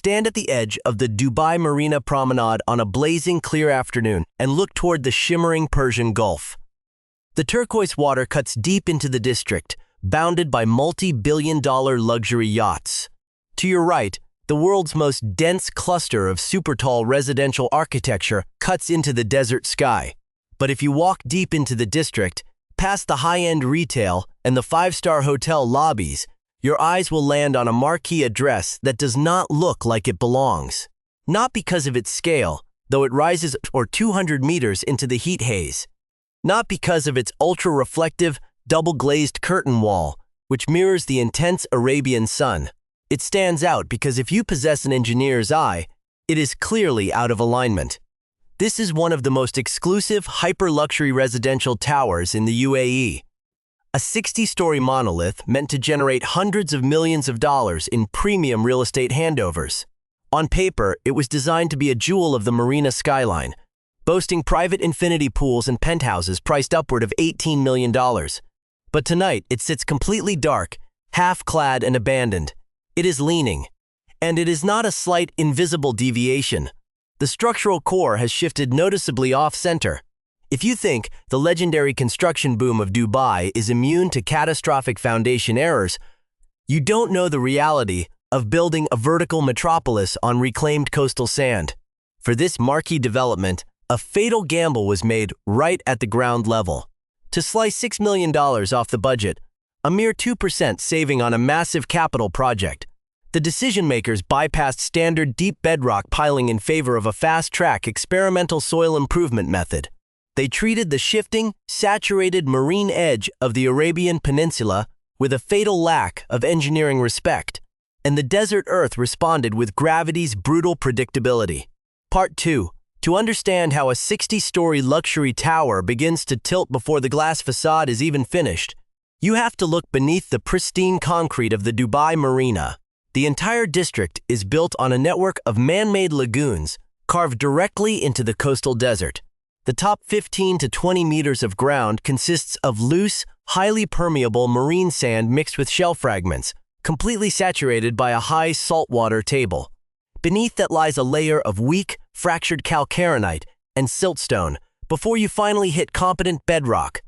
Stand at the edge of the Dubai Marina promenade on a blazing clear afternoon and look toward the shimmering Persian Gulf. The turquoise water cuts deep into the district, bounded by multi-billion-dollar luxury yachts. To your right, the world's most dense cluster of super-tall residential architecture cuts into the desert sky. But if you walk deep into the district, past the high-end retail and the five-star hotel lobbies, your eyes will land on a marquee address that does not look like it belongs. Not because of its scale, though it rises or 200 meters into the heat haze. Not because of its ultra-reflective, double-glazed curtain wall, which mirrors the intense Arabian sun. It stands out because if you possess an engineer's eye, it is clearly out of alignment. This is one of the most exclusive, hyper-luxury residential towers in the UAE. A 60-story monolith meant to generate hundreds of millions of dollars in premium real estate handovers. On paper, it was designed to be a jewel of the Marina skyline, boasting private infinity pools and penthouses priced upward of $18 million. But tonight, it sits completely dark, half-clad and abandoned. It is leaning. And it is not a slight, invisible deviation. The structural core has shifted noticeably off-center. If you think the legendary construction boom of Dubai is immune to catastrophic foundation errors, you don't know the reality of building a vertical metropolis on reclaimed coastal sand. For this marquee development, a fatal gamble was made right at the ground level. To slice $6 million off the budget, a mere 2% saving on a massive capital project, the decision-makers bypassed standard deep bedrock piling in favor of a fast-track experimental soil improvement method. They treated the shifting, saturated marine edge of the Arabian Peninsula with a fatal lack of engineering respect, and the desert earth responded with gravity's brutal predictability. Part 2. To understand how a 60-story luxury tower begins to tilt before the glass facade is even finished, you have to look beneath the pristine concrete of the Dubai Marina. The entire district is built on a network of man-made lagoons carved directly into the coastal desert. The top 15 to 20 meters of ground consists of loose, highly permeable marine sand mixed with shell fragments, completely saturated by a high saltwater table. Beneath that lies a layer of weak, fractured calcarenite and siltstone before you finally hit competent bedrock.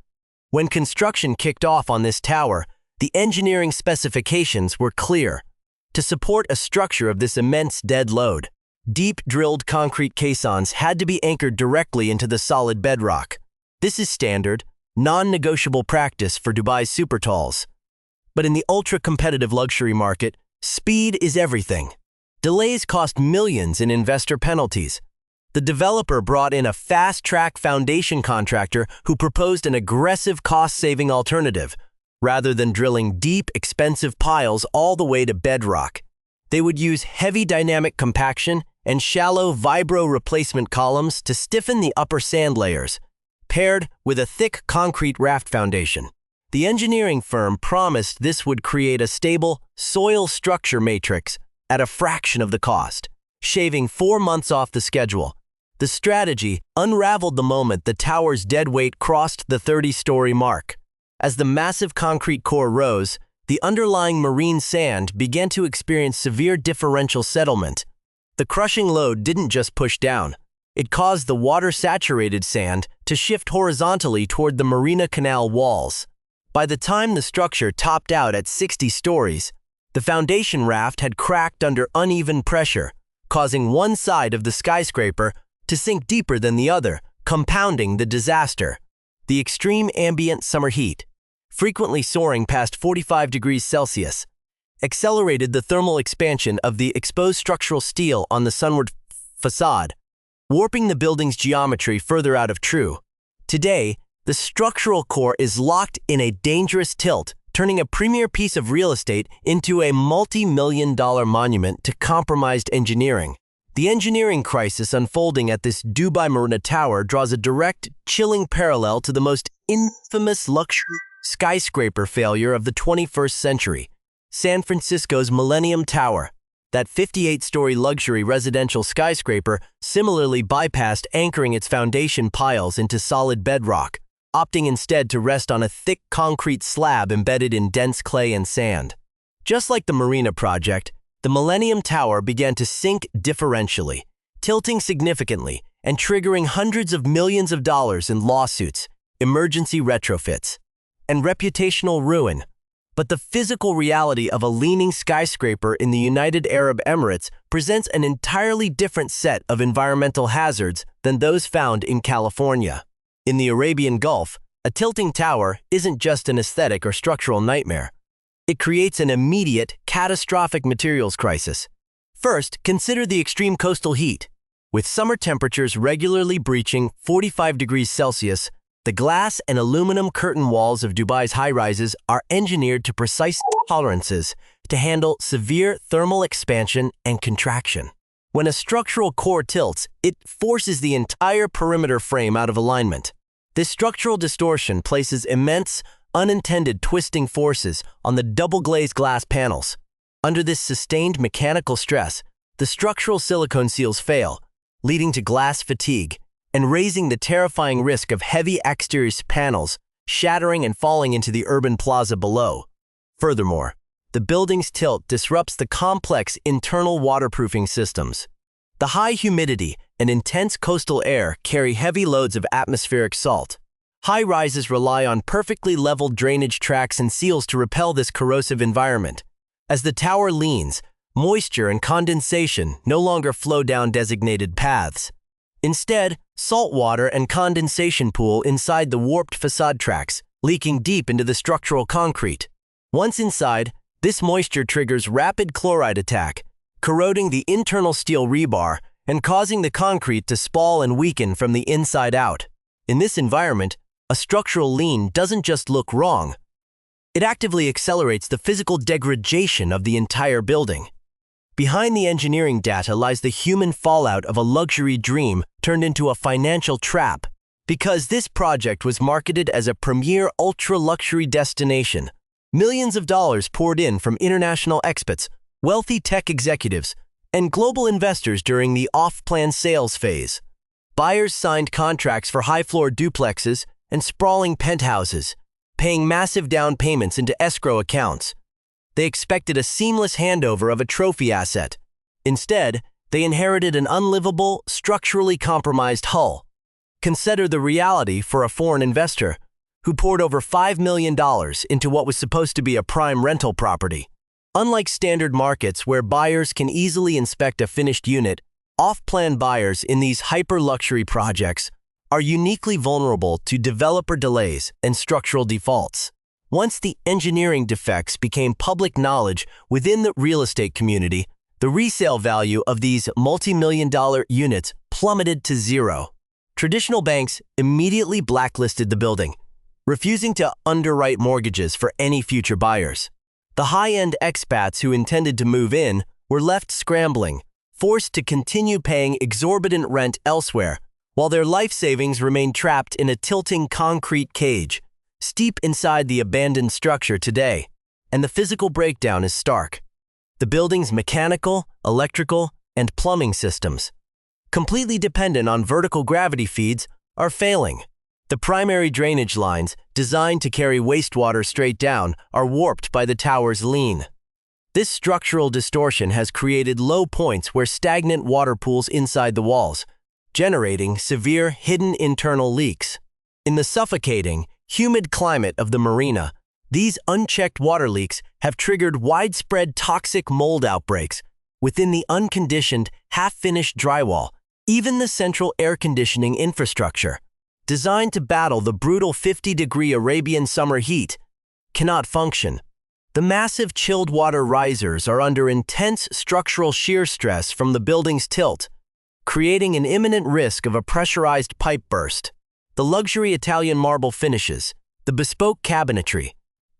When construction kicked off on this tower, the engineering specifications were clear. To support a structure of this immense dead load, deep-drilled concrete caissons had to be anchored directly into the solid bedrock. This is standard, non-negotiable practice for Dubai's supertalls. But in the ultra-competitive luxury market, speed is everything. Delays cost millions in investor penalties. The developer brought in a fast-track foundation contractor who proposed an aggressive cost-saving alternative. Rather than drilling deep, expensive piles all the way to bedrock, they would use heavy dynamic compaction and shallow vibro replacement columns to stiffen the upper sand layers, paired with a thick concrete raft foundation. The engineering firm promised this would create a stable soil structure matrix at a fraction of the cost, shaving 4 months off the schedule. The strategy unraveled the moment the tower's dead weight crossed the 30-story mark. As the massive concrete core rose, the underlying marine sand began to experience severe differential settlement. The crushing load didn't just push down. It caused the water-saturated sand to shift horizontally toward the Marina Canal walls. By the time the structure topped out at 60 stories, the foundation raft had cracked under uneven pressure, causing one side of the skyscraper to sink deeper than the other, compounding the disaster. The extreme ambient summer heat, frequently soaring past 45 degrees Celsius, accelerated the thermal expansion of the exposed structural steel on the sunward facade, warping the building's geometry further out of true. Today, the structural core is locked in a dangerous tilt, turning a premier piece of real estate into a multi-million-dollar monument to compromised engineering. The engineering crisis unfolding at this Dubai Marina Tower draws a direct, chilling parallel to the most infamous luxury skyscraper failure of the 21st century, San Francisco's Millennium Tower. That 58-story luxury residential skyscraper similarly bypassed anchoring its foundation piles into solid bedrock, opting instead to rest on a thick concrete slab embedded in dense clay and sand. Just like the Marina project, the Millennium Tower began to sink differentially, tilting significantly and triggering hundreds of millions of dollars in lawsuits, emergency retrofits, and reputational ruin. But the physical reality of a leaning skyscraper in the United Arab Emirates presents an entirely different set of environmental hazards than those found in California. In the Arabian Gulf, a tilting tower isn't just an aesthetic or structural nightmare. It creates an immediate, catastrophic materials crisis. First, consider the extreme coastal heat. With summer temperatures regularly breaching 45 degrees Celsius, the glass and aluminum curtain walls of Dubai's high-rises are engineered to precise tolerances to handle severe thermal expansion and contraction. When a structural core tilts, it forces the entire perimeter frame out of alignment. This structural distortion places immense, unintended twisting forces on the double-glazed glass panels. Under this sustained mechanical stress, the structural silicone seals fail, leading to glass fatigue and raising the terrifying risk of heavy exterior panels shattering and falling into the urban plaza below. Furthermore, the building's tilt disrupts the complex internal waterproofing systems. The high humidity and intense coastal air carry heavy loads of atmospheric salt. High-rises rely on perfectly leveled drainage tracts and seals to repel this corrosive environment. As the tower leans, moisture and condensation no longer flow down designated paths. Instead, salt water and condensation pool inside the warped facade tracks, leaking deep into the structural concrete. Once inside, this moisture triggers rapid chloride attack, corroding the internal steel rebar and causing the concrete to spall and weaken from the inside out. In this environment, a structural lean doesn't just look wrong. It actively accelerates the physical degradation of the entire building. Behind the engineering data lies the human fallout of a luxury dream turned into a financial trap. Because this project was marketed as a premier ultra-luxury destination, millions of dollars poured in from international expats, wealthy tech executives, and global investors during the off-plan sales phase. Buyers signed contracts for high-floor duplexes and sprawling penthouses, paying massive down payments into escrow accounts. They expected a seamless handover of a trophy asset. Instead, they inherited an unlivable, structurally compromised hull. Consider the reality for a foreign investor who poured over $5 million into what was supposed to be a prime rental property. Unlike standard markets where buyers can easily inspect a finished unit, off-plan buyers in these hyper-luxury projects are uniquely vulnerable to developer delays and structural defaults. Once the engineering defects became public knowledge within the real estate community, the resale value of these multi-million-dollar units plummeted to zero. Traditional banks immediately blacklisted the building, refusing to underwrite mortgages for any future buyers. The high-end expats who intended to move in were left scrambling, forced to continue paying exorbitant rent elsewhere, while their life savings remained trapped in a tilting concrete cage, steep inside the abandoned structure today. And the physical breakdown is stark. The building's mechanical, electrical, and plumbing systems, completely dependent on vertical gravity feeds, are failing. The primary drainage lines, designed to carry wastewater straight down, are warped by the tower's lean. This structural distortion has created low points where stagnant water pools inside the walls, generating severe hidden internal leaks. In the suffocating, humid climate of the Marina, these unchecked water leaks have triggered widespread toxic mold outbreaks within the unconditioned, half-finished drywall. Even the central air conditioning infrastructure, designed to battle the brutal 50-degree Arabian summer heat, cannot function. The massive chilled water risers are under intense structural shear stress from the building's tilt, creating an imminent risk of a pressurized pipe burst. The luxury Italian marble finishes, the bespoke cabinetry,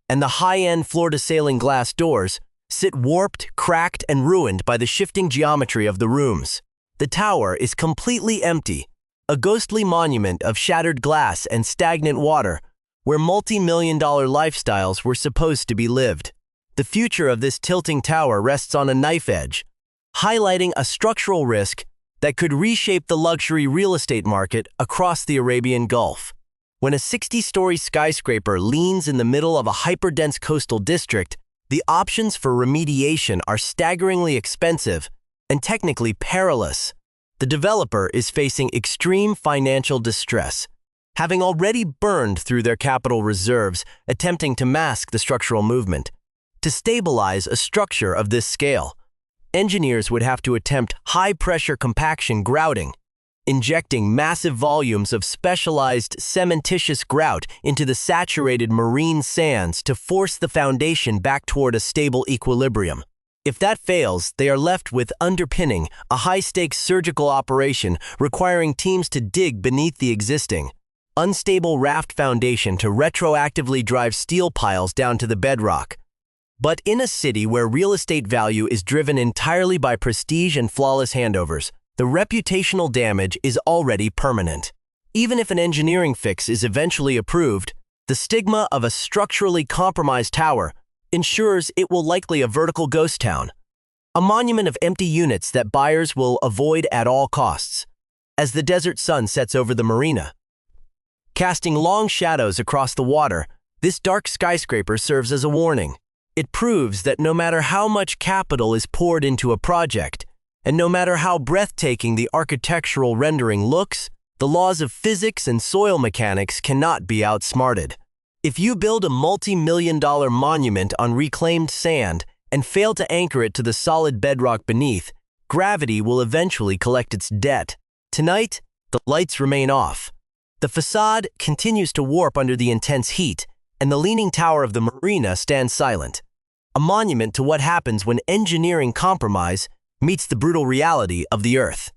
and the high-end floor-to-ceiling glass doors sit warped, cracked, and ruined by the shifting geometry of the rooms. The tower is completely empty, a ghostly monument of shattered glass and stagnant water, where multi-million-dollar lifestyles were supposed to be lived. The future of this tilting tower rests on a knife edge, highlighting a structural risk that could reshape the luxury real estate market across the Arabian Gulf. When a 60-story skyscraper leans in the middle of a hyperdense coastal district, the options for remediation are staggeringly expensive and technically perilous. The developer is facing extreme financial distress, having already burned through their capital reserves attempting to mask the structural movement. To stabilize a structure of this scale, engineers would have to attempt high-pressure compaction grouting, injecting massive volumes of specialized cementitious grout into the saturated marine sands to force the foundation back toward a stable equilibrium. If that fails, they are left with underpinning, a high-stakes surgical operation requiring teams to dig beneath the existing, unstable raft foundation to retroactively drive steel piles down to the bedrock. But in a city where real estate value is driven entirely by prestige and flawless handovers, the reputational damage is already permanent. Even if an engineering fix is eventually approved, the stigma of a structurally compromised tower ensures it will likely a vertical ghost town, a monument of empty units that buyers will avoid at all costs. As the desert sun sets over the Marina, casting long shadows across the water, this dark skyscraper serves as a warning. It proves that no matter how much capital is poured into a project, and no matter how breathtaking the architectural rendering looks, the laws of physics and soil mechanics cannot be outsmarted. If you build a multi-million-dollar monument on reclaimed sand and fail to anchor it to the solid bedrock beneath, gravity will eventually collect its debt. Tonight, the lights remain off. The facade continues to warp under the intense heat, and the leaning tower of the Marina stands silent, a monument to what happens when engineering compromise meets the brutal reality of the earth.